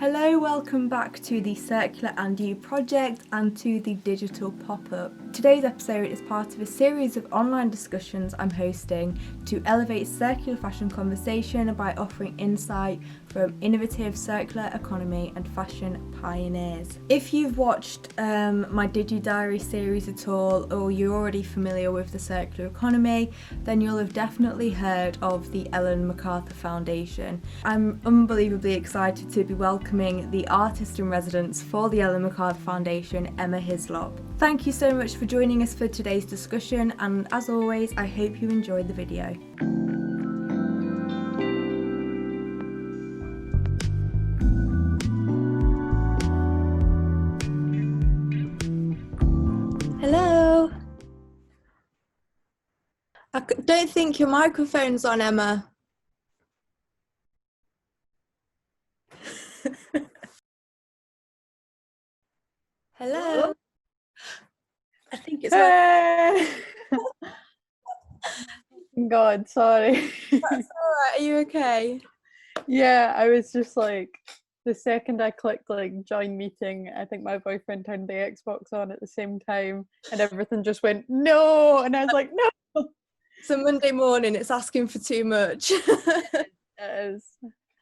Hello, welcome back to the Circular and You project and to the digital pop-up. Today's episode is part of a series of online discussions I'm hosting to elevate circular fashion conversation by offering insight from innovative circular economy and fashion pioneers. If you've watched my Digi Diary series at all, or you're already familiar with the circular economy, then you'll have definitely heard of the Ellen MacArthur Foundation. I'm unbelievably excited to be welcoming the artist in residence for the Ellen MacArthur Foundation, Emma Hislop. Thank you so much for joining us for today's discussion, and as always, I hope you enjoyed the video. Hello. I don't think your microphone's on, Emma. Hello. I think it's God, sorry. That's all right. Are you okay? Yeah, I was just like, the second I clicked like join meeting, I think my boyfriend turned the Xbox on at the same time and everything just went no, and I was like, no. It's a Monday morning, it's asking for too much. It is.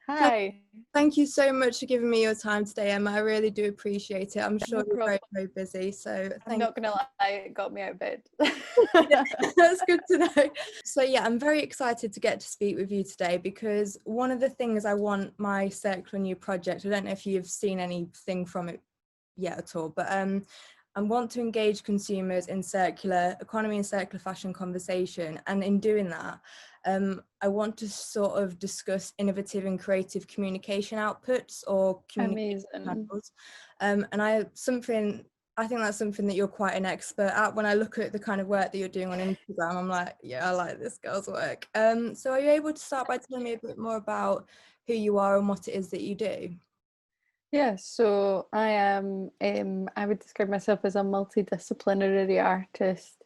Hi. Thank you so much for giving me your time today, Emma. I really do appreciate it. I'm sure you're very, very busy. So I'm not gonna lie, it got me out of bed. That's good to know. So yeah, I'm very excited to get to speak with you today because one of the things I want my Circular New project, I don't know if you've seen anything from it yet at all, but I want to engage consumers in circular economy and circular fashion conversation, and in doing that I want to sort of discuss innovative and creative communication outputs or communication channels. And I think that's something that you're quite an expert at. When I look at the kind of work that you're doing on Instagram, I'm like, yeah, I like this girl's work. So are you able to start by telling me a bit more about who you are and what it is that you do? Yeah, so I am, I would describe myself as a multidisciplinary artist.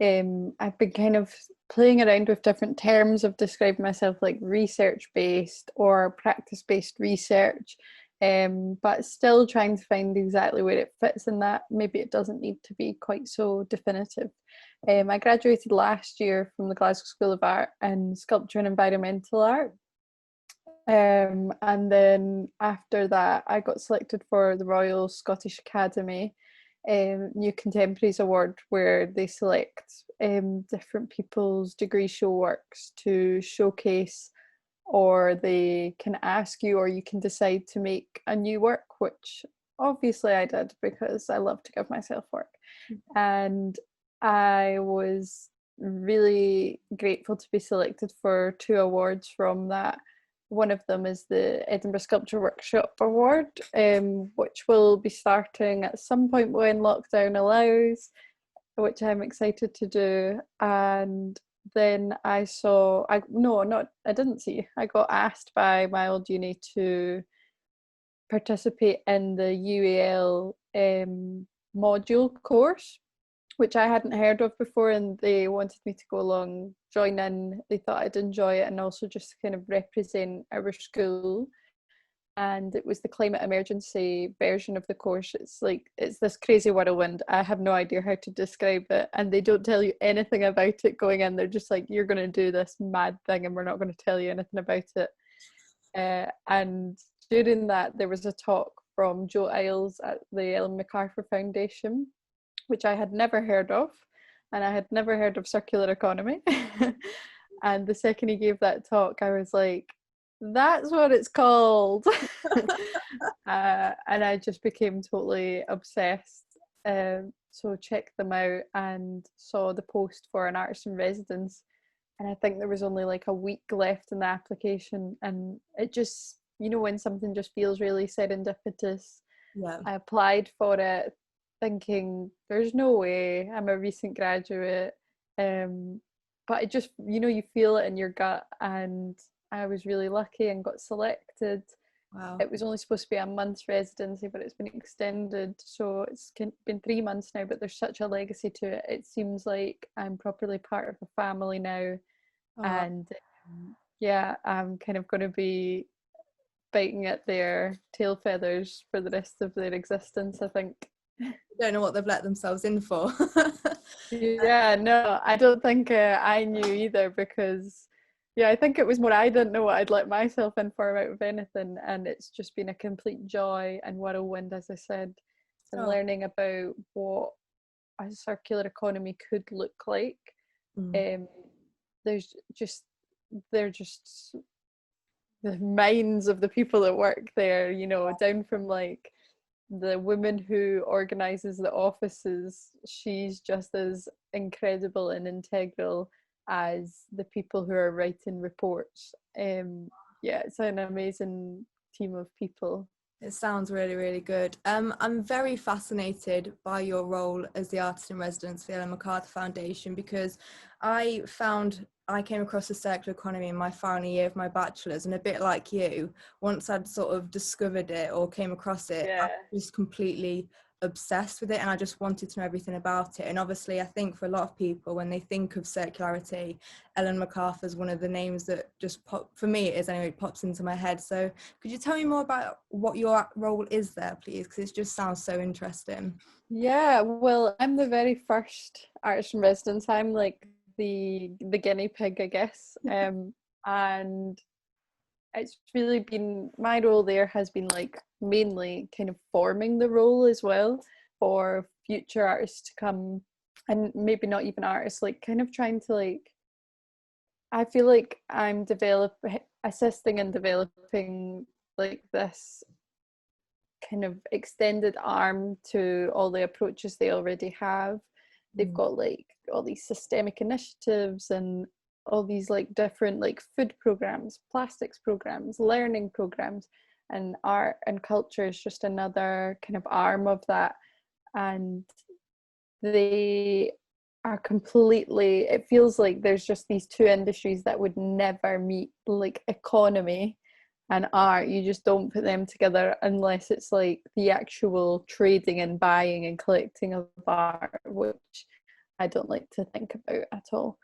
I've been kind of playing around with different terms of describing myself, like research-based or practice-based research, but still trying to find exactly where it fits in that. Maybe it doesn't need to be quite so definitive. I graduated last year from the Glasgow School of Art in Sculpture and Environmental Art. And then after that, I got selected for the Royal Scottish Academy New Contemporaries Award, where they select different people's degree show works to showcase, or they can ask you, or you can decide to make a new work, which obviously I did because I love to give myself work. And I was really grateful to be selected for 2 awards from that. One of them is the Edinburgh Sculpture Workshop Award, which will be starting at some point when lockdown allows, which I'm excited to do. And then I got asked by my old uni to participate in the UAL module course, which I hadn't heard of before, and they wanted me to go along, join in. They thought I'd enjoy it and also just kind of represent our school. And it was the climate emergency version of the course. It's this crazy whirlwind. I have no idea how to describe it, and they don't tell you anything about it going in. They're just like, you're going to do this mad thing and we're not going to tell you anything about it. And during that, there was a talk from Joe Isles at the Ellen MacArthur Foundation, which I had never heard of, and I had never heard of circular economy. And the second he gave that talk, I was like, that's what it's called. And I just became totally obsessed. So checked them out and saw the post for an artist in residence. And I think there was only like a week left in the application. And it just, when something just feels really serendipitous, Yeah. I applied for it thinking there's no way, I'm a recent graduate, but it just, you feel it in your gut, and I was really lucky and got selected. Wow. It was only supposed to be a month's residency, but it's been extended, so it's been 3 months now, but there's such a legacy to it. It seems like I'm properly part of the family now. And yeah, I'm kind of going to be biting at their tail feathers for the rest of their existence, I think. Don't know what they've let themselves in for. Yeah, no, I don't think I knew either, because I think it was more I didn't know what I'd let myself in for out of anything, and it's just been a complete joy and whirlwind, as I said, and learning about what a circular economy could look like. They're just the minds of the people that work there, down from like the woman who organizes the offices. She's just as incredible and integral as the people who are writing reports. It's an amazing team of people. It sounds really, really good. I'm very fascinated by your role as the artist in residence for the Ellen MacArthur Foundation, because I came across the circular economy in my final year of my bachelor's, and a bit like you, once I'd sort of discovered it or came across it, I was just completely obsessed with it, and I just wanted to know everything about it. And obviously I think for a lot of people, when they think of circularity, Ellen MacArthur is one of the names that just for me it is anyway, it pops into my head. So could you tell me more about what your role is there, please, because it just sounds so interesting. Yeah, well, I'm the very first artist in residence. I'm like the guinea pig, I guess. And it's really been, my role there has been like mainly kind of forming the role as well for future artists to come, and maybe not even artists, like kind of trying to like, I feel like I'm assisting and developing like this kind of extended arm to all the approaches they already have. They've got like all these systemic initiatives and all these like different like food programs, plastics programs, learning programs, and art and culture is just another kind of arm of that. And they are completely, it feels like there's just these two industries that would never meet, like economy and art. You just don't put them together unless it's like the actual trading and buying and collecting of art, which I don't like to think about at all.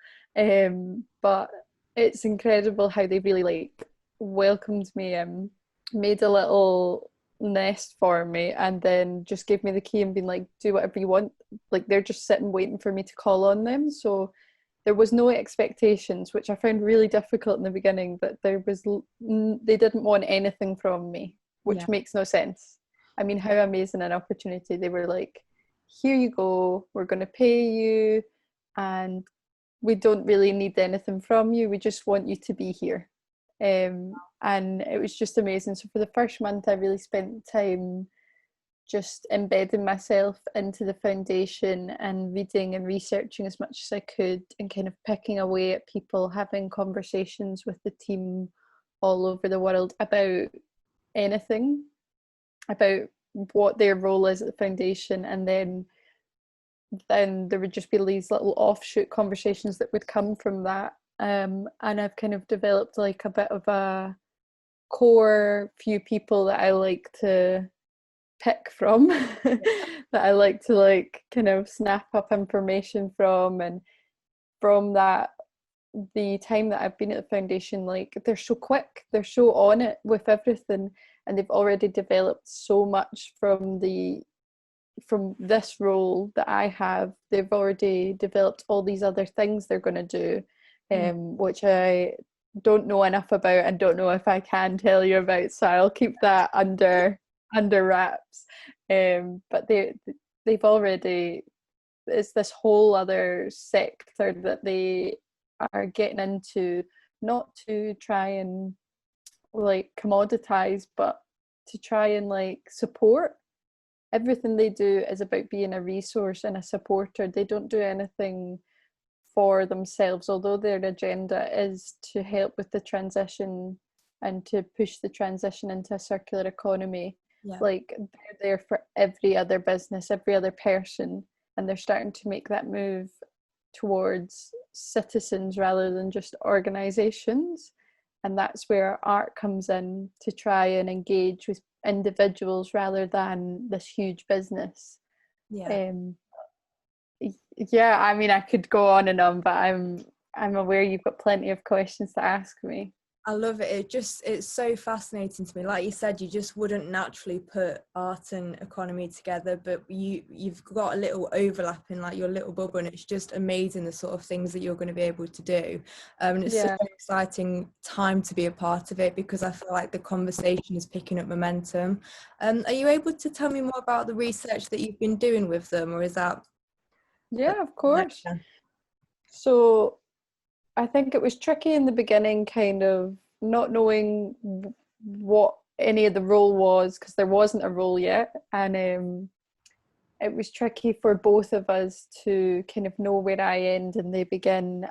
But it's incredible how they really like welcomed me and made a little nest for me, and then just gave me the key and been like, do whatever you want. Like they're just sitting waiting for me to call on them. So there was no expectations, which I found really difficult in the beginning, but they didn't want anything from me, which makes no sense. I mean, how amazing an opportunity. They were like, here you go, we're going to pay you, and we don't really need anything from you, we just want you to be here. And it was just amazing. So for the first month I really spent time just embedding myself into the foundation and reading and researching as much as I could, and kind of picking away at people, having conversations with the team all over the world about anything, about what their role is at the foundation. And then there would just be these little offshoot conversations that would come from that. And I've kind of developed like a bit of a core few people that I like to pick from that I like to like kind of snap up information from. And from that, the time that I've been at the foundation, like they're so quick, they're so on it with everything, and they've already developed so much from this role that I have. They've already developed all these other things they're going to do, which I don't know enough about and don't know if I can tell you about, so I'll keep that under wraps. But they've already, it's this whole other sector that they are getting into, not to try and like commoditize, but to try and like support. Everything they do is about being a resource and a supporter. They don't do anything for themselves, although their agenda is to help with the transition and to push the transition into a circular economy. Like they're there for every other business, every other person, and they're starting to make that move towards citizens rather than just organizations. And that's where art comes in, to try and engage with individuals rather than this huge business. I mean, I could go on and on, but I'm aware you've got plenty of questions to ask me. I love it. It's so fascinating to me. Like you said, you just wouldn't naturally put art and economy together, but you've got a little overlap in like your little bubble, and it's just amazing the sort of things that you're going to be able to do. And it's such an exciting time to be a part of it, because I feel like the conversation is picking up momentum. Are you able to tell me more about the research that you've been doing with them, or is that? Yeah, of course. So I think it was tricky in the beginning, kind of not knowing what any of the role was, because there wasn't a role yet, and it was tricky for both of us to kind of know where I end and they begin,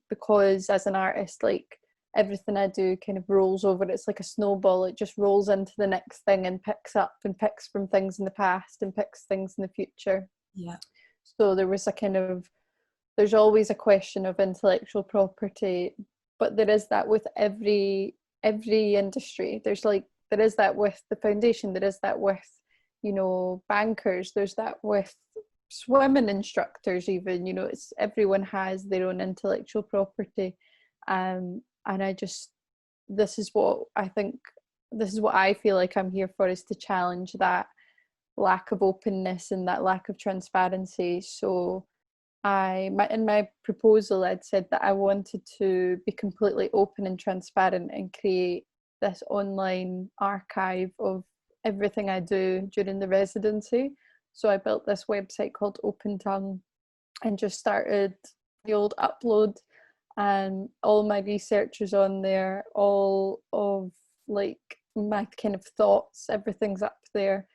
because as an artist, like everything I do kind of rolls over. It's like a snowball. It just rolls into the next thing and picks up and picks from things in the past and picks things in the future. Yeah. So there was a kind of, there's always a question of intellectual property, but there is that with every industry. There is that with the foundation, there is that with, you know, bankers, there's that with swimming instructors even, you know, it's everyone has their own intellectual property. And this is what I feel like I'm here for, is to challenge that lack of openness and that lack of transparency. So in my proposal, I'd said that I wanted to be completely open and transparent and create this online archive of everything I do during the residency. So I built this website called Open Tongue and just started the old upload, and all my research is on there, all of like my kind of thoughts, everything's up there.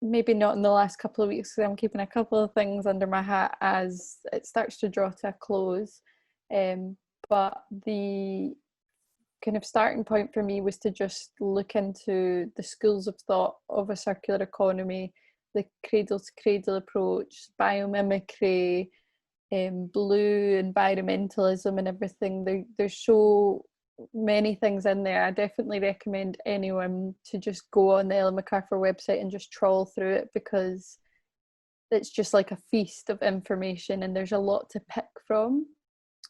Maybe not in the last couple of weeks, because I'm keeping a couple of things under my hat as it starts to draw to a close. But the kind of starting point for me was to just look into the schools of thought of a circular economy, the cradle to cradle approach, biomimicry, blue environmentalism and everything. There's so many things in there. I definitely recommend anyone to just go on the Ellen MacArthur website and just trawl through it, because it's just like a feast of information and there's a lot to pick from.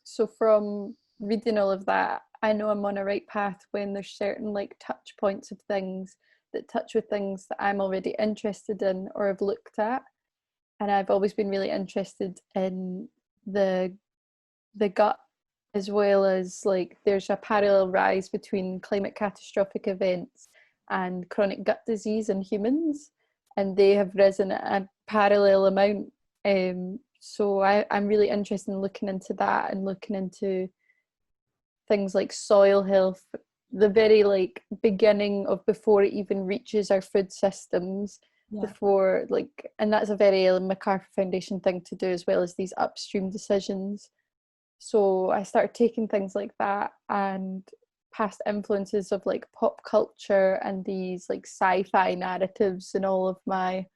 So from reading all of that, I know I'm on a right path when there's certain like touch points of things that touch with things that I'm already interested in or have looked at. And I've always been really interested in the gut, as well as like there's a parallel rise between climate catastrophic events and chronic gut disease in humans, and they have risen at a parallel amount. So I'm really interested in looking into that and looking into things like soil health, the very like beginning of before it even reaches our food systems. Before, like, and that's a very Ellen MacArthur Foundation thing to do, as well as these upstream decisions. So I started taking things like that and past influences of like pop culture and these like sci-fi narratives in all of my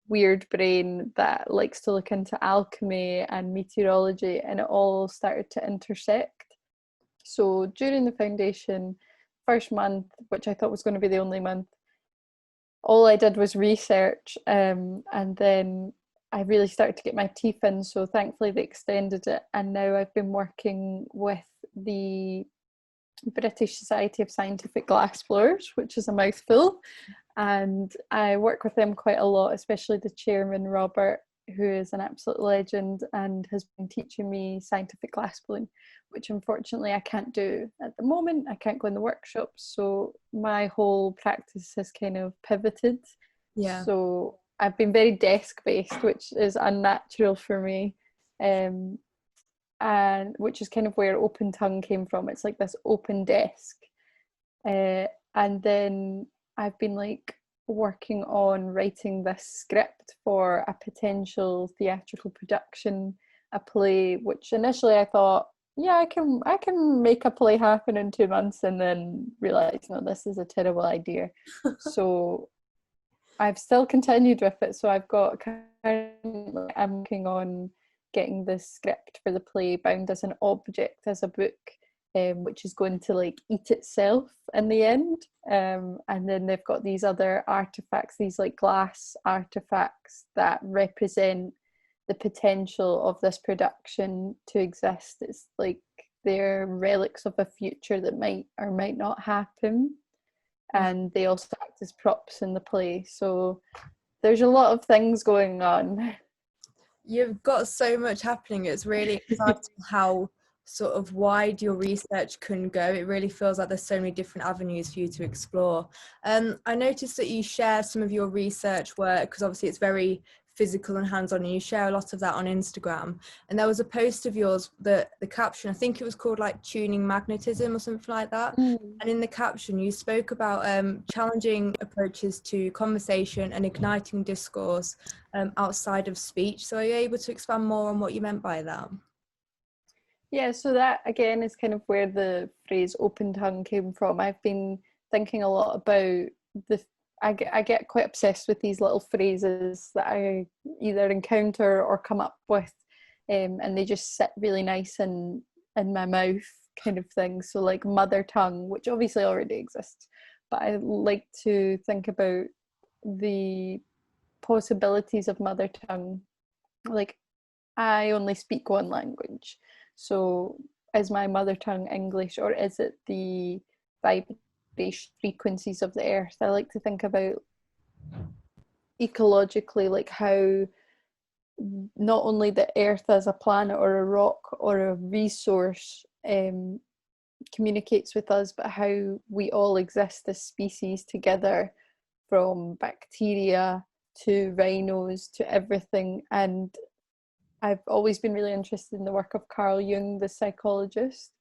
weird brain that likes to look into alchemy and meteorology, and it all started to intersect. So during the foundation first month, which I thought was going to be the only month, all I did was research, and then I really started to get my teeth in. So thankfully they extended it, and now I've been working with the British Society of Scientific Glassblowers, which is a mouthful, and I work with them quite a lot, especially the chairman Robert, who is an absolute legend and has been teaching me scientific glassblowing, which unfortunately I can't do at the moment. I can't go in the workshops, so my whole practice has kind of pivoted. So I've been very desk based, which is unnatural for me, and which is kind of where Open Tongue came from. It's like this open desk, and then I've been like working on writing this script for a potential theatrical production, a play, which initially I thought, yeah, I can make a play happen in 2 months, and then realised, no, this is a terrible idea. So I've still continued with it. So I've got I'm working on getting the script for the play bound as an object, as a book, which is going to like eat itself in the end. And then they've got these other artifacts, these like glass artifacts that represent the potential of this production to exist. It's like they're relics of a future that might or might not happen, and they also act as props in the play. So there's a lot of things going on. You've got so much happening. It's really exciting how sort of wide your research can go. It really feels like there's so many different avenues for you to explore. I noticed that you share some of your research work, because obviously it's very physical and hands-on, and you share a lot of that on Instagram. And there was a post of yours that the caption, I think it was called like tuning magnetism or something like that. And in the caption you spoke about challenging approaches to conversation and igniting discourse outside of speech. So are you able to expand more on what you meant by that? Yeah, so that again is kind of where the phrase open tongue came from. I've been thinking a lot about I get quite obsessed with these little phrases that I either encounter or come up with, and they just sit really nice in my mouth, kind of thing. So like mother tongue, which obviously already exists, but I like to think about the possibilities of mother tongue. Like, I only speak one language, so is my mother tongue English, or is it the vibration frequencies of the earth? I like to think about ecologically, like how not only the earth as a planet or a rock or a resource communicates with us, but how we all exist as species together, from bacteria to rhinos to everything. And I've always been really interested in the work of Carl Jung, the psychologist,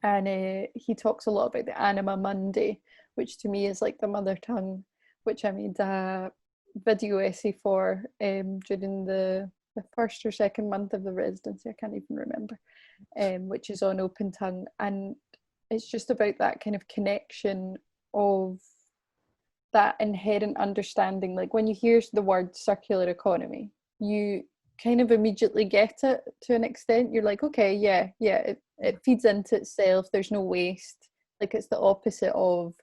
and he talks a lot about the anima mundi, which to me is like the mother tongue, which I made a video essay for during the first or second month of the residency, I can't even remember, which is on open tongue. And it's just about that kind of connection of that inherent understanding. Like when you hear the word circular economy, you kind of immediately get it to an extent. You're like, okay, yeah, it feeds into itself, there's no waste. Like it's the opposite of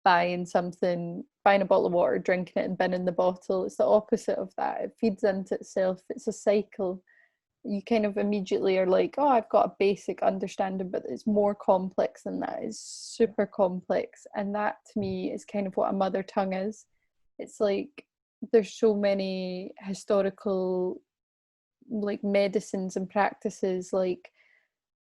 buying a bottle of water, drinking it and binning the bottle. It's the opposite of that. It feeds into itself, it's a cycle. You kind of immediately are like, oh, I've got a basic understanding, but it's more complex than that. It's super complex. And that to me is kind of what a mother tongue is. It's like there's so many historical like medicines and practices like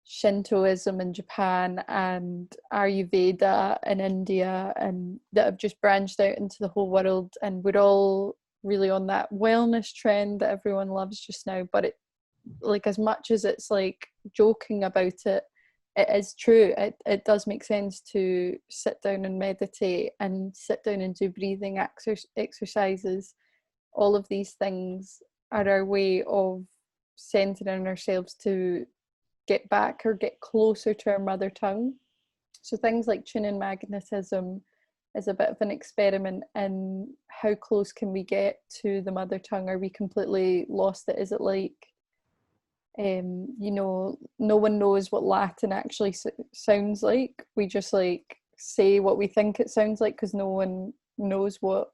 Shintoism in Japan and Ayurveda in India, and that have just branched out into the whole world. And we're all really on that wellness trend that everyone loves just now. But it, like, as much as it's like joking about it, it is true. It does make sense to sit down and meditate and sit down and do breathing exercises. All of these things are our way of centering ourselves to get back or get closer to our mother tongue. So things like tuning magnetism is a bit of an experiment in how close can we get to the mother tongue. Are we completely lost it? Is it like, no one knows what Latin actually sounds like. We just like say what we think it sounds like because no one knows what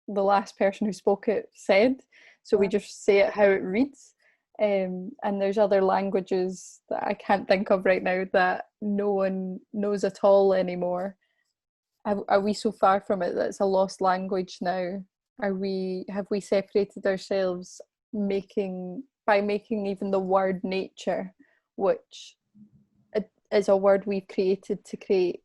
the last person who spoke it said. So we just say it how it reads. And there's other languages that I can't think of right now that no one knows at all anymore. Are we so far from it that it's a lost language now? Have we separated ourselves by making even the word nature, which is a word we've created to create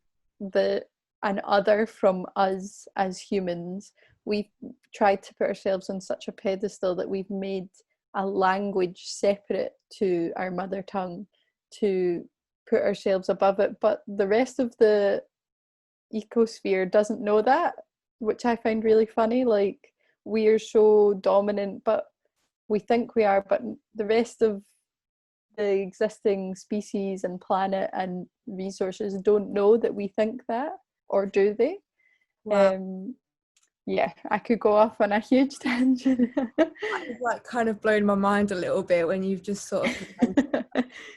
an other from us as humans. We've tried to put ourselves on such a pedestal that we've made a language separate to our mother tongue to put ourselves above it. But the rest of the ecosphere doesn't know that, which I find really funny. Like, we are so dominant, but we think we are, but the rest of the existing species and planet and resources don't know that we think that, or do they? Wow. Yeah, I could go off on a huge tangent. It's like kind of blown my mind a little bit when you've just sort of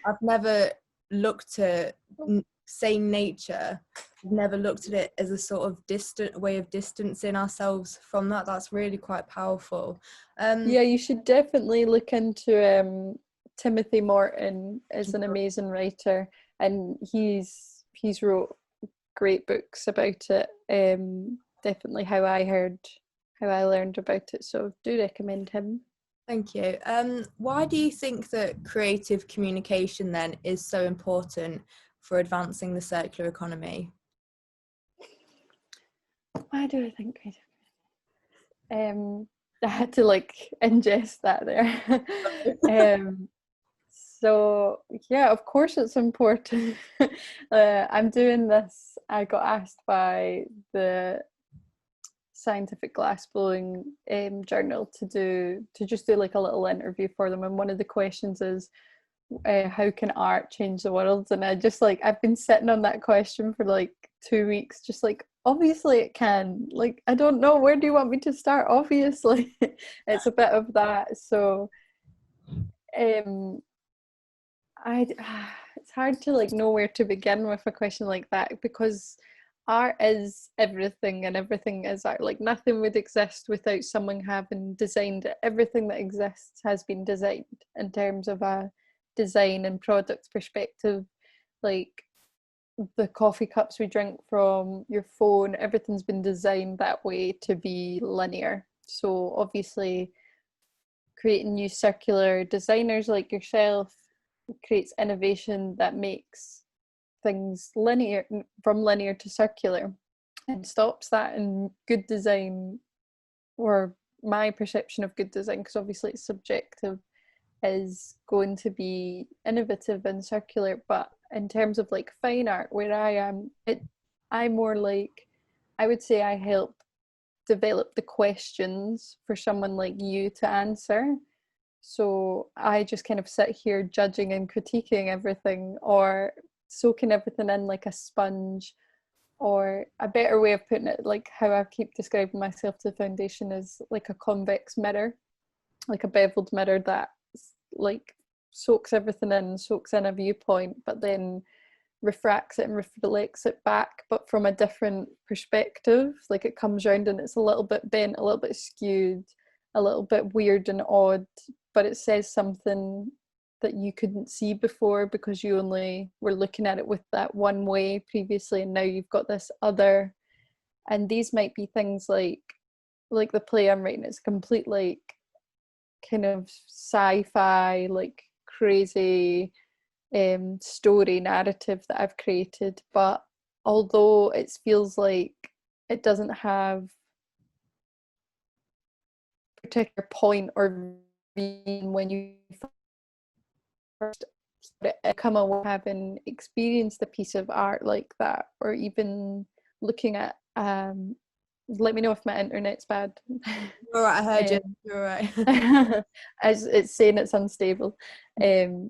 I've never looked at saying nature, I've never looked at it as a sort of distant way of distancing ourselves from that. That's really quite powerful. Yeah, you should definitely look into Timothy Morton is an amazing writer, and he's wrote great books about it. Definitely how I learned about it, so do recommend him. Thank you. Why do you think that creative communication then is so important for advancing the circular economy? Why do I think creative? I had to ingest that there. So yeah, of course it's important. I'm doing this. I got asked by the scientific glassblowing journal to just do like a little interview for them, and one of the questions is how can art change the world? And I just I've been sitting on that question for like 2 weeks, just obviously it can. I don't know, where do you want me to start? Obviously it's a bit of that. So it's hard to know where to begin with a question like that, because art is everything and everything is art. Nothing would exist without someone having designed it. Everything that exists has been designed in terms of a design and product perspective. The coffee cups we drink from, your phone, everything's been designed that way to be linear. So obviously creating new circular designers like yourself creates innovation that makes things linear, from linear to circular, and stops that. And good design, or my perception of good design, because obviously it's subjective, is going to be innovative and circular. But in terms of fine art, where I am, I'm more I would say I help develop the questions for someone like you to answer. So I just kind of sit here judging and critiquing everything, or soaking everything in like a sponge. Or a better way of putting it, how I keep describing myself to the foundation, is like a convex mirror, like a beveled mirror that soaks everything in, soaks in a viewpoint, but then refracts it and reflects it back, but from a different perspective. It comes around and it's a little bit bent, a little bit skewed, a little bit weird and odd, but it says something that you couldn't see before because you only were looking at it with that one way previously, and now you've got this other. And these might be things like the play I'm writing. It's complete kind of sci-fi, crazy story narrative that I've created. But although it feels like it doesn't have a particular point or meaning when you first come away having experienced a piece of art like that, or even looking at let me know if my internet's bad. All right, I heard you. You're right. As it's saying it's unstable. If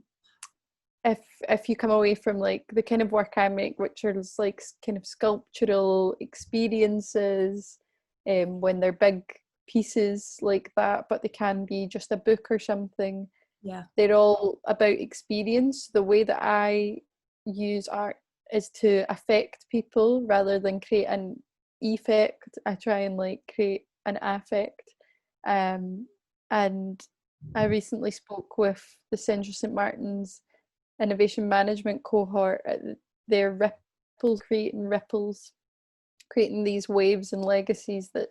you come away from the kind of work I make, which are kind of sculptural experiences, when they're big pieces like that, but they can be just a book or something. Yeah, they're all about experience. The way that I use art is to affect people rather than create an effect. I try and create an affect. And I recently spoke with the Central St Martin's Innovation Management cohort at their ripples, creating these waves and legacies that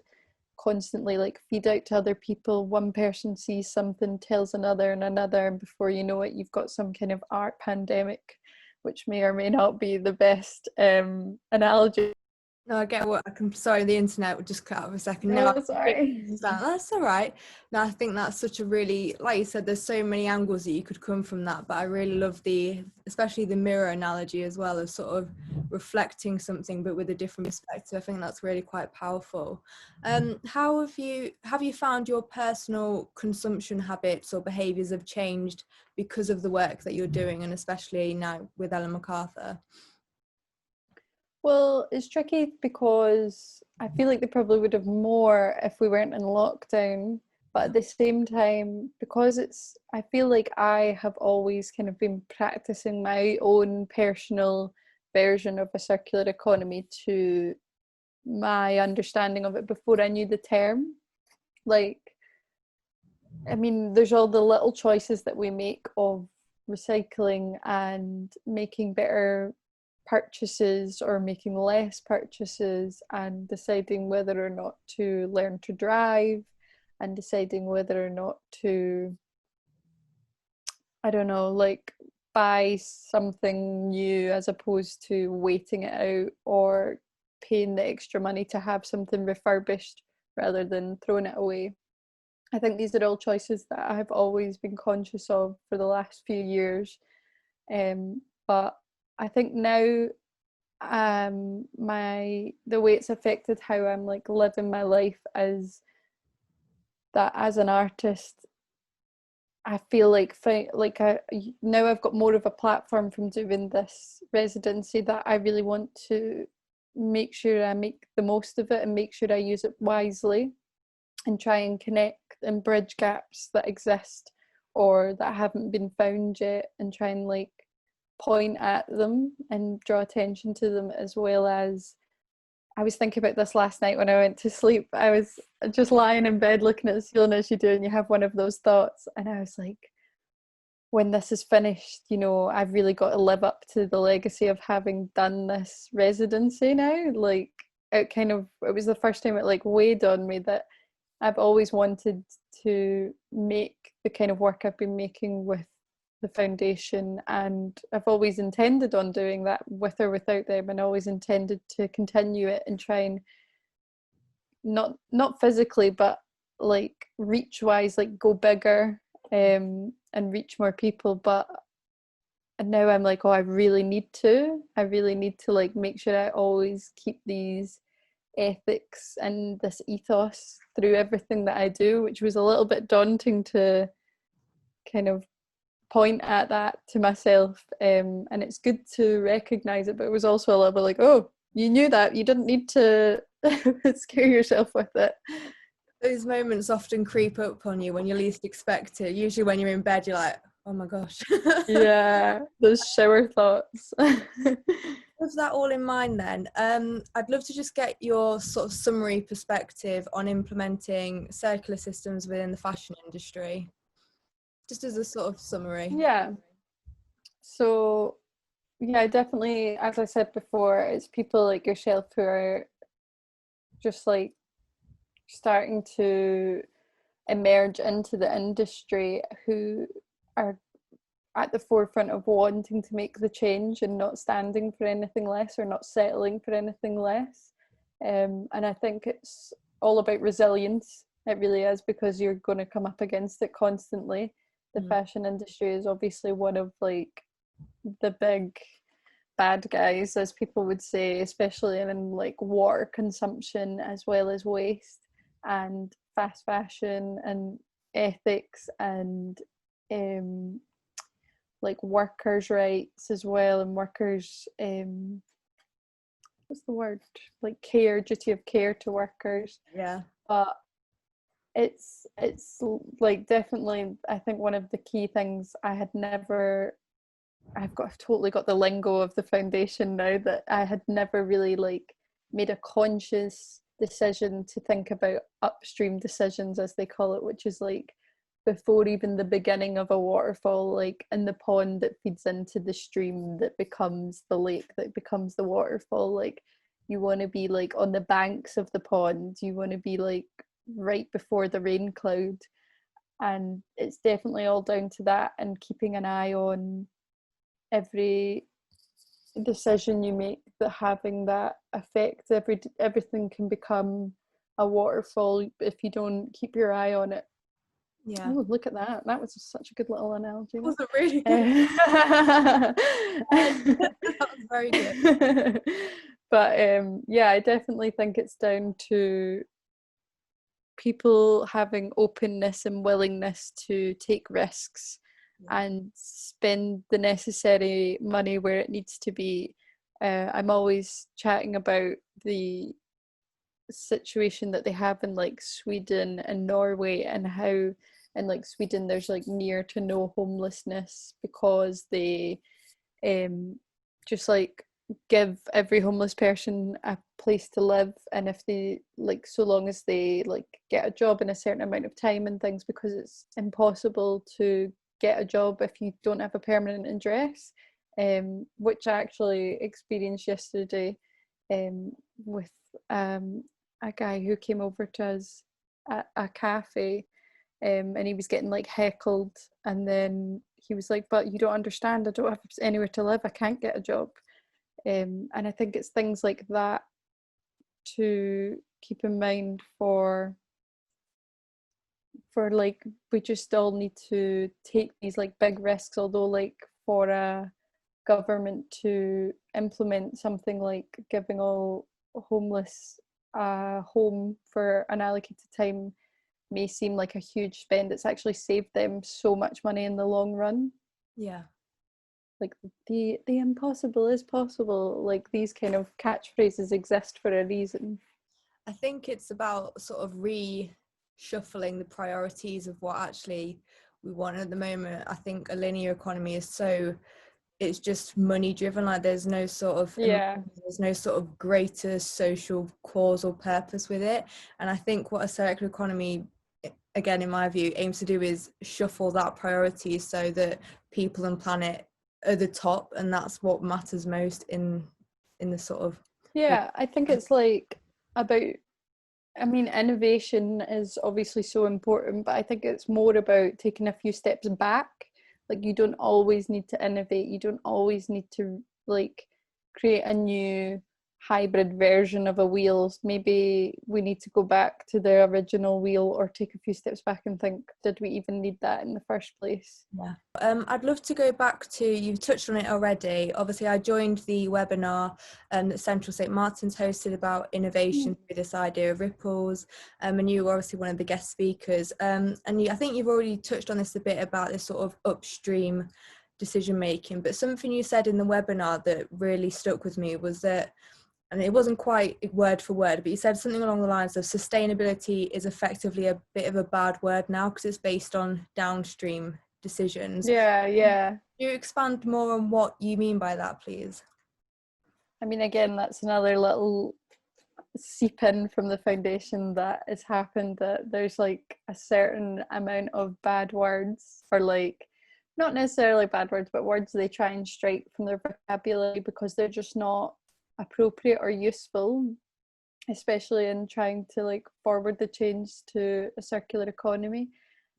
constantly feed out to other people. One person sees something, tells another and another, and before you know it, you've got some kind of art pandemic, which may or may not be the best analogy. No, I get what sorry, the internet would just cut out for a second. No, sorry. That's all right. No, I think that's such a really, like you said, there's so many angles that you could come from that, but I really love especially the mirror analogy as well, of sort of reflecting something but with a different perspective. I think that's really quite powerful. How have you found your personal consumption habits or behaviours have changed because of the work that you're doing, and especially now with Ellen MacArthur? Well, it's tricky because I feel like they probably would have more if we weren't in lockdown. But at the same time, because I feel like I have always kind of been practicing my own personal version of a circular economy to my understanding of it before I knew the term. I mean, there's all the little choices that we make of recycling and making better purchases or making less purchases, and deciding whether or not to learn to drive, and deciding whether or not to, I don't know, like buy something new as opposed to waiting it out or paying the extra money to have something refurbished rather than throwing it away. I think these are all choices that I've always been conscious of for the last few years. But I think now the way it's affected how I'm like living my life is that as an artist, I feel like now I've got more of a platform from doing this residency, that I really want to make sure I make the most of it and make sure I use it wisely and try and connect and bridge gaps that exist or that haven't been found yet, and try and like point at them and draw attention to them. As well as, I was thinking about this last night when I went to sleep. I was just lying in bed looking at the ceiling, as you do, and you have one of those thoughts, and I was like, when this is finished, you know, I've really got to live up to the legacy of having done this residency now. Like, it was the first time it like weighed on me that I've always wanted to make the kind of work I've been making with the foundation, and I've always intended on doing that with or without them, and always intended to continue it and try and not physically but like reach wise, like go bigger and reach more people. And now I'm like, oh, I really need to like make sure I always keep these ethics and this ethos through everything that I do, which was a little bit daunting to kind of point at that to myself, and it's good to recognize it, but it was also a little bit like, oh, you knew that, you didn't need to scare yourself with it. Those moments often creep up on you when you least expect it. Usually when you're in bed, you're like, oh my gosh. Yeah, those shower thoughts. With that all in mind then, I'd love to just get your sort of summary perspective on implementing circular systems within the fashion industry. Just as a sort of summary. Yeah. So, yeah, definitely, as I said before, it's people like yourself who are just like starting to emerge into the industry, who are at the forefront of wanting to make the change and not standing for anything less or not settling for anything less. And I think it's all about resilience. It really is, because you're going to come up against it constantly. The fashion industry is obviously one of like the big bad guys, as people would say, especially in like water consumption as well as waste and fast fashion and ethics and like workers' rights as well, and workers what's the word, like care, duty of care to workers. Yeah. But it's like definitely, I think one of the key things I've totally got the lingo of the foundation now, that I had never really like made a conscious decision to think about upstream decisions, as they call it, which is like before even the beginning of a waterfall, like in the pond that feeds into the stream that becomes the lake that becomes the waterfall. Like, you want to be like on the banks of the pond, you want to be like right before the rain cloud, and it's definitely all down to that, and keeping an eye on every decision you make, that having that effect, everything can become a waterfall if you don't keep your eye on it. Yeah. Oh, look at that. That was such a good little analogy. Was it really good? That was very good. But yeah, I definitely think it's down to people having openness and willingness to take risks and spend the necessary money where it needs to be. I'm always chatting about the situation that they have in like Sweden and Norway, and how in like Sweden there's like near to no homelessness, because they just like give every homeless person a place to live, and if they like, so long as they like get a job in a certain amount of time and things, because it's impossible to get a job if you don't have a permanent address, which I actually experienced yesterday with a guy who came over to us at a cafe, and he was getting like heckled, and then he was like, but you don't understand, I don't have anywhere to live, I can't get a job. And I think it's things like that to keep in mind for like, we just all need to take these like big risks, although like for a government to implement something like giving all homeless a home for an allocated time may seem like a huge spend, it's actually saved them so much money in the long run. Yeah. Like the impossible is possible, like these kind of catchphrases exist for a reason. I think it's about sort of reshuffling the priorities of what actually we want at the moment. I think a linear economy is it's just money driven, like there's no sort of greater social cause or purpose with it. And I think what a circular economy, again in my view, aims to do is shuffle that priority so that people and planet are the top, and that's what matters most in the sort of I think it's like about, I mean, innovation is obviously so important, but I think it's more about taking a few steps back. Like you don't always need to innovate, you don't always need to like create a new hybrid version of a wheel. Maybe we need to go back to the original wheel, or take a few steps back and think, did we even need that in the first place? Yeah. I'd love to go back to, you've touched on it already. Obviously, I joined the webinar that Central St Martin's hosted about innovation through this idea of ripples, and you were obviously one of the guest speakers. And I think you've already touched on this a bit about this sort of upstream decision making, but something you said in the webinar that really stuck with me was that, and it wasn't quite word for word, but you said something along the lines of sustainability is effectively a bit of a bad word now because it's based on downstream decisions. Yeah. Can you expand more on what you mean by that, please? I mean, again, that's another little seep in from the foundation that has happened, that there's like a certain amount of bad words, or like not necessarily bad words, but words they try and strike from their vocabulary because they're just not appropriate or useful, especially in trying to like forward the change to a circular economy.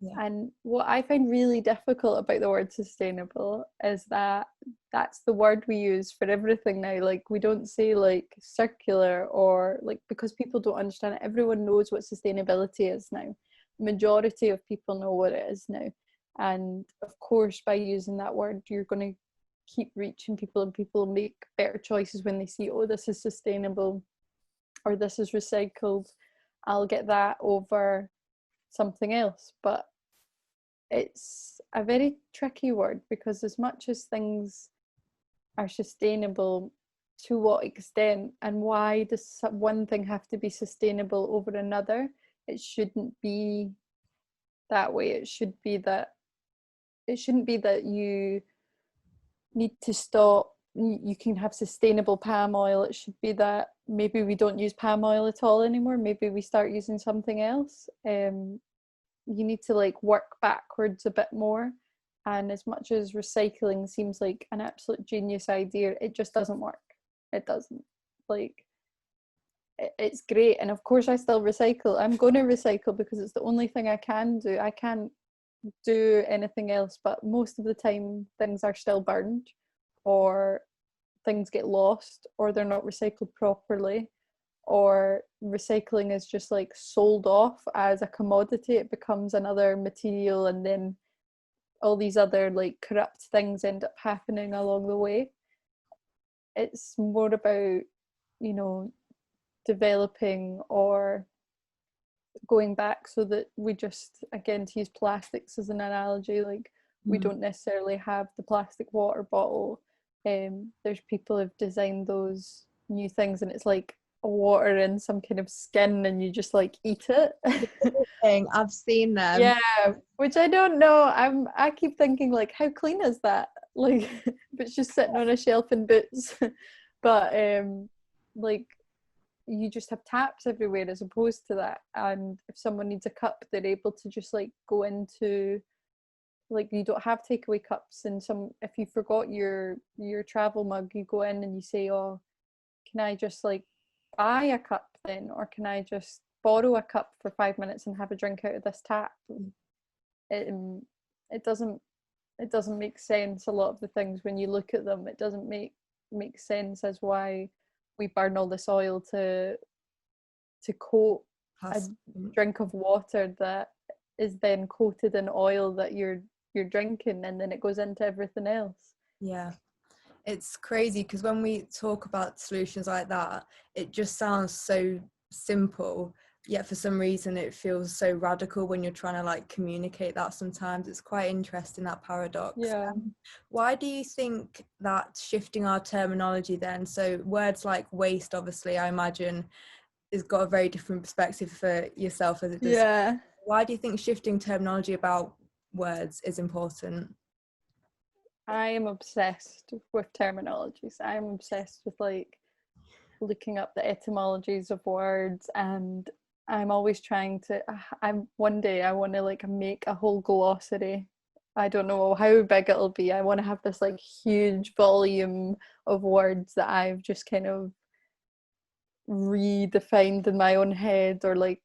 Yeah. And what I find really difficult about the word sustainable is that that's the word we use for everything now. Like we don't say like circular, or like, because people don't understand it. Everyone knows what sustainability is now. Majority of people know what it is now. And of course, by using that word, you're going to keep reaching people, and people make better choices when they see, oh, this is sustainable, or this is recycled, I'll get that over something else. But it's a very tricky word, because as much as things are sustainable, to what extent, and why does one thing have to be sustainable over another? It shouldn't be that way. It shouldn't be that you need to stop, you can have sustainable palm oil. It should be that maybe we don't use palm oil at all anymore, maybe we start using something else. You need to like work backwards a bit more. And as much as recycling seems like an absolute genius idea, it just doesn't work. It doesn't. Like, it's great, and of course I still recycle. I'm going to recycle because it's the only thing I can do. I can't do anything else, but most of the time things are still burned, or things get lost, or they're not recycled properly, or recycling is just like sold off as a commodity. It becomes another material, and then all these other like corrupt things end up happening along the way. It's more about, you know, developing or going back so that we just, again, to use plastics as an analogy, like we don't necessarily have the plastic water bottle. There's people who've designed those new things, and it's like a water in some kind of skin, and you just like eat it. I've seen them. Yeah, which I don't know. I keep thinking like, how clean is that? Like, if it's just sitting on a shelf in Boots. But like, you just have taps everywhere as opposed to that. And if someone needs a cup, they're able to just like go into like you don't have takeaway cups, and if you forgot your travel mug, you go in and you say, oh, can I just like buy a cup then, or can I just borrow a cup for 5 minutes and have a drink out of this tap? It doesn't make sense. A lot of the things, when you look at them, it doesn't make sense as why we burn all this oil to coat a drink of water that is then coated in oil that you're drinking, and then it goes into everything else. Yeah, it's crazy because when we talk about solutions like that, it just sounds so simple, yet for some reason it feels so radical when you're trying to like communicate that. Sometimes it's quite interesting, that paradox. Yeah. Why do you think that shifting our terminology then, so words like waste, obviously I imagine has got a very different perspective for yourself as it does. Yeah. Why do you think shifting terminology about words is important? I am obsessed with terminologies. I'm obsessed with like looking up the etymologies of words, and I'm always trying to one day I want to like make a whole glossary. I don't know how big it'll be. I want to have this like huge volume of words that I've just kind of redefined in my own head, or like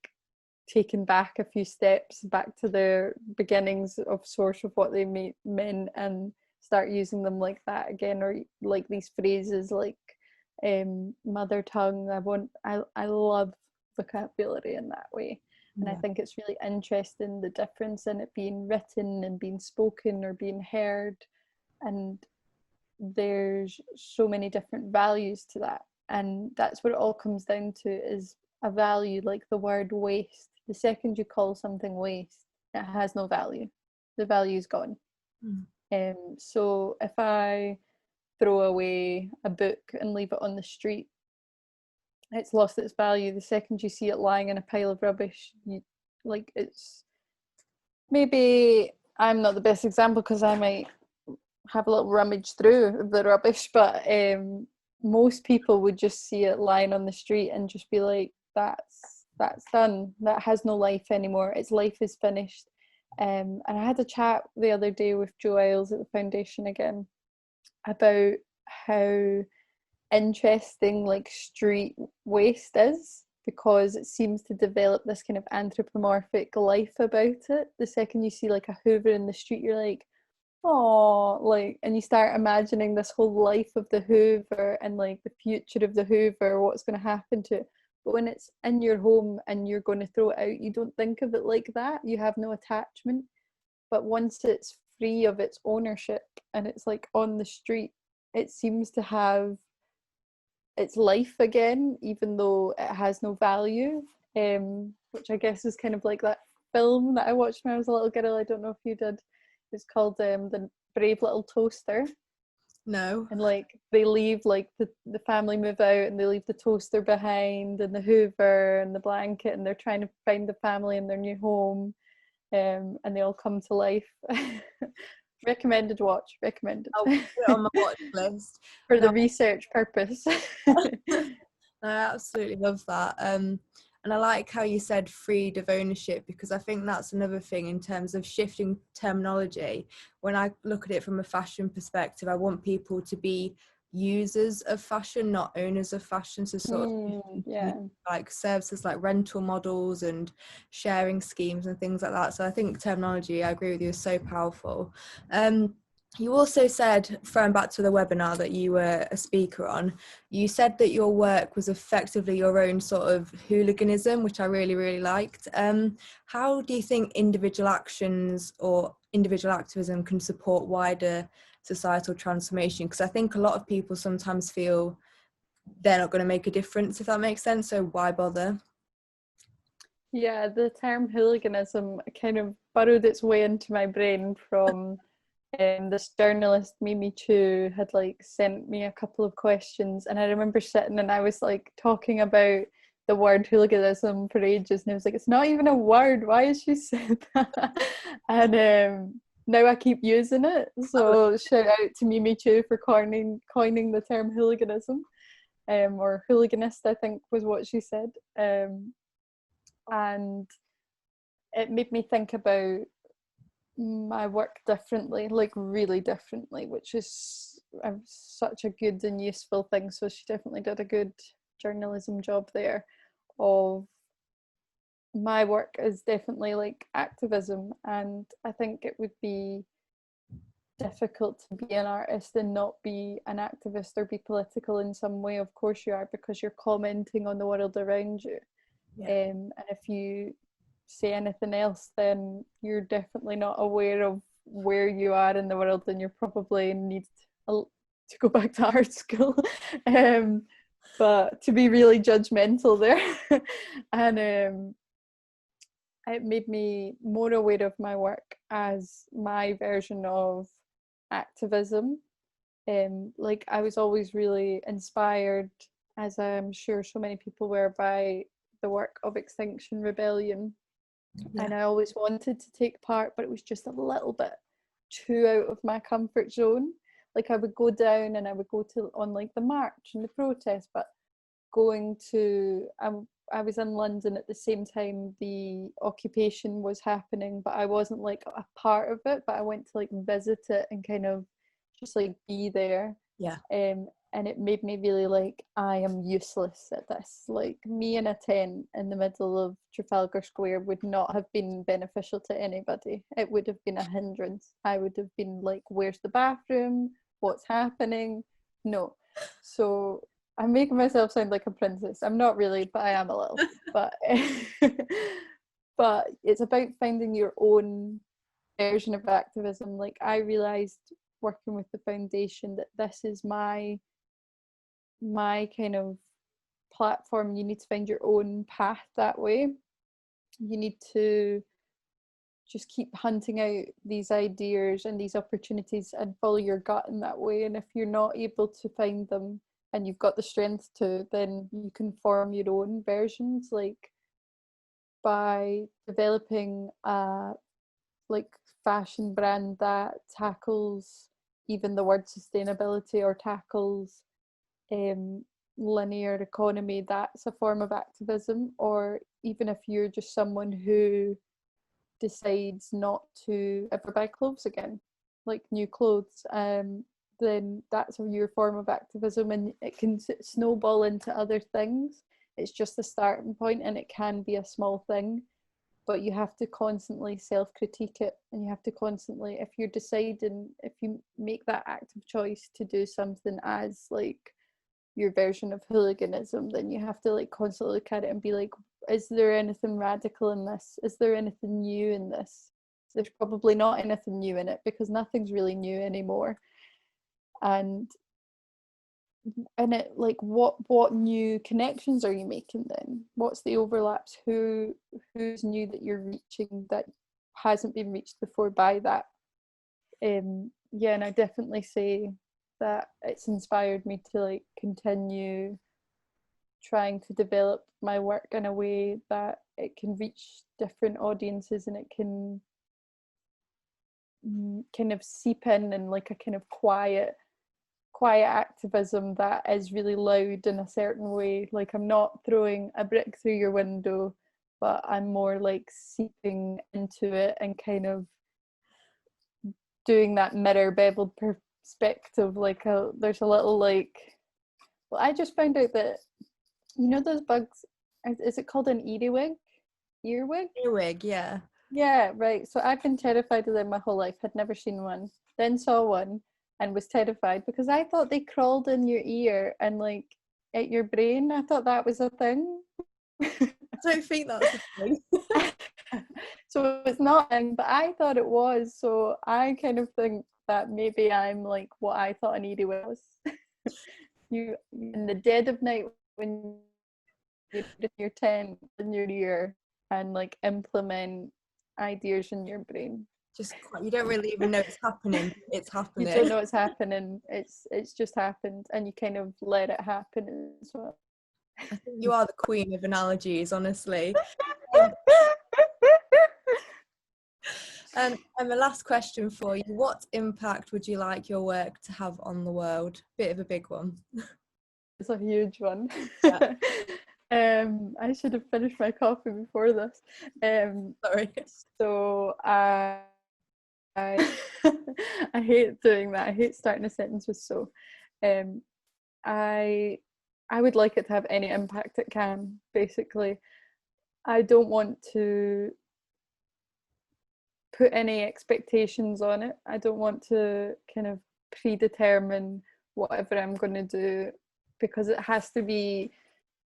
taken back a few steps back to their beginnings of source of what they meant, and start using them like that again, or like these phrases like mother tongue. I love vocabulary in that way. And I think it's really interesting, the difference in it being written and being spoken or being heard, and there's so many different values to that. And that's what it all comes down to, is a value. Like the word waste, the second you call something waste, it has no value. The value's gone. So if I throw away a book and leave it on the street, it's lost its value. The second you see it lying in a pile of rubbish, it's, maybe I'm not the best example because I might have a little rummage through the rubbish, but most people would just see it lying on the street and just be like, that's done. That has no life anymore. Its life is finished. And I had a chat the other day with Jo Isles at the foundation again about how interesting like street waste is, because it seems to develop this kind of anthropomorphic life about it. The second you see like a Hoover in the street, you're like, oh, like, and you start imagining this whole life of the Hoover and like the future of the Hoover, what's going to happen to it. But when it's in your home and you're going to throw it out, you don't think of it like that. You have no attachment. But once it's free of its ownership and it's like on the street, it seems to have its life again, even though it has no value, which I guess is kind of like that film that I watched when I was a little girl. I don't know if you did. It's called The Brave Little Toaster. No. And like they leave, like the family move out and they leave the toaster behind and the Hoover and the blanket, and they're trying to find the family in their new home, and they all come to life. Recommended. I'll put it on my watch list for the research purpose. I absolutely love that. And I like how you said freed of ownership, because I think that's another thing in terms of shifting terminology. When I look at it from a fashion perspective, I want people to be users of fashion, not owners of fashion. So sort of like services like rental models and sharing schemes and things like that. So I think terminology, I agree with you, is so powerful. You also said, throwing back to the webinar that you were a speaker on, you said that your work was effectively your own sort of hooliganism, which I really, really liked. How do you think individual actions or individual activism can support wider societal transformation? Because I think a lot of people sometimes feel they're not going to make a difference, if that makes sense. So why bother? Yeah, the term hooliganism kind of burrowed its way into my brain from this journalist, Mimi Chu, had like sent me a couple of questions, and I remember sitting and I was like talking about the word hooliganism for ages, and I was like, it's not even a word, why has she said that? And now I keep using it, so shout out to Mimi Chu for coining the term hooliganism, or hooliganist, I think was what she said. And it made me think about my work differently, like really differently, which is such a good and useful thing. So she definitely did a good journalism job there. Of my work is definitely like activism, and I think it would be difficult to be an artist and not be an activist or be political in some way. Of course you are, because you're commenting on the world around you. And if you say anything else, then you're definitely not aware of where you are in the world, and you're probably need to go back to art school. But to be really judgmental there. And it made me more aware of my work as my version of activism. Like I was always really inspired, as I'm sure so many people were, by the work of Extinction Rebellion. And I always wanted to take part, but it was just a little bit too out of my comfort zone. Like I would go down and I would go to on like the march and the protest, but going to I was in London at the same time the occupation was happening, but I wasn't like a part of it, but I went to like visit it and kind of just like be there. And it made me really like, I am useless at this. Like me in a tent in the middle of Trafalgar Square would not have been beneficial to anybody. It would have been a hindrance. I would have been like, where's the bathroom? What's happening? No. So I'm making myself sound like a princess. I'm not really, but I am a little. But but it's about finding your own version of activism. Like I realized working with the foundation that this is my kind of platform. You need to find your own path that way. You need to just keep hunting out these ideas and these opportunities and follow your gut in that way. And if you're not able to find them and you've got the strength to, then you can form your own versions, like by developing a like fashion brand that tackles even the word sustainability or tackles linear economy. That's a form of activism. Or even if you're just someone who decides not to ever buy clothes again, like new clothes, then that's your form of activism, and it can snowball into other things. It's just a starting point, and it can be a small thing, but you have to constantly self-critique it, and you have to constantly, if you're deciding, if you make that active choice to do something as like your version of hooliganism, then you have to like constantly look at it and be like, is there anything radical in this? Is there anything new in this? There's probably not anything new in it, because nothing's really new anymore. And it, like, what new connections are you making then? What's the overlaps? Who's new that you're reaching that hasn't been reached before by that? Yeah, and I definitely say that it's inspired me to like continue trying to develop my work in a way that it can reach different audiences, and it can kind of seep in like a kind of quiet activism that is really loud in a certain way. Like I'm not throwing a brick through your window, but I'm more like seeping into it and kind of doing that mirror beveled perspective. Like there's a little like, well, I just found out that, you know, those bugs, is it called an earwig? Earwig, yeah. Yeah, right. So I've been terrified of them my whole life, had never seen one, then saw one and was terrified because I thought they crawled in your ear and like at your brain. I thought that was a thing. I don't think that's a thing. So it's not a thing, but I thought it was. So I kind of think that maybe I'm like what I thought an earwig was. You in the dead of night when you're in your tent in your ear and like implement ideas in your brain. Just you don't really even know it's happening. It's happening. You don't know it's happening. It's just happened, and you kind of let it happen as well. I think you are the queen of analogies, honestly. And my last question for you: what impact would you like your work to have on the world? Bit of a big one. It's a huge one. Yeah. I should have finished my coffee before this. Sorry. So I hate doing that. I hate starting a sentence with so. I would like it to have any impact it can, basically. I don't want to put any expectations on it. I don't want to kind of predetermine whatever I'm going to do, because it has to be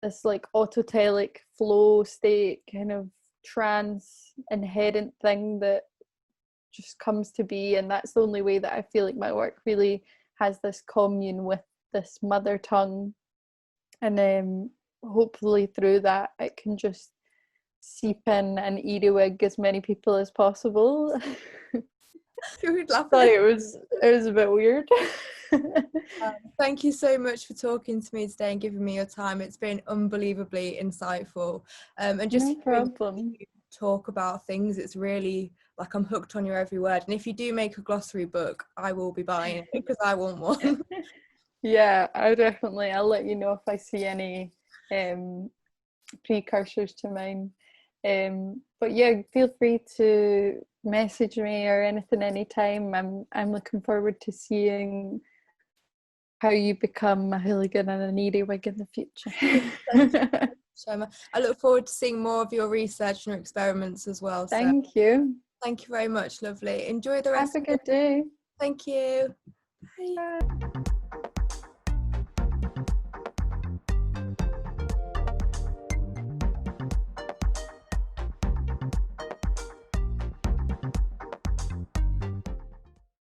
this like autotelic flow state, kind of trance inherent thing that just comes to be. And that's the only way that I feel like my work really has this commune with this mother tongue. And hopefully through that it can just seep in and earwig as many people as possible. Sorry, it was a bit weird. Thank you so much for talking to me today and giving me your time. It's been unbelievably insightful. And just no problem. Talk about things, it's really like I'm hooked on your every word. And if you do make a glossary book, I will be buying it because I want one. Yeah, I'll let you know if I see any precursors to mine. But yeah, feel free to message me or anything anytime. I'm looking forward to seeing how you become a hooligan and an earwig in the future. Emma, I look forward to seeing more of your research and your experiments as well. Thank you. Thank you very much, lovely. Enjoy the rest. Have a good day. Thank you. Bye. Bye.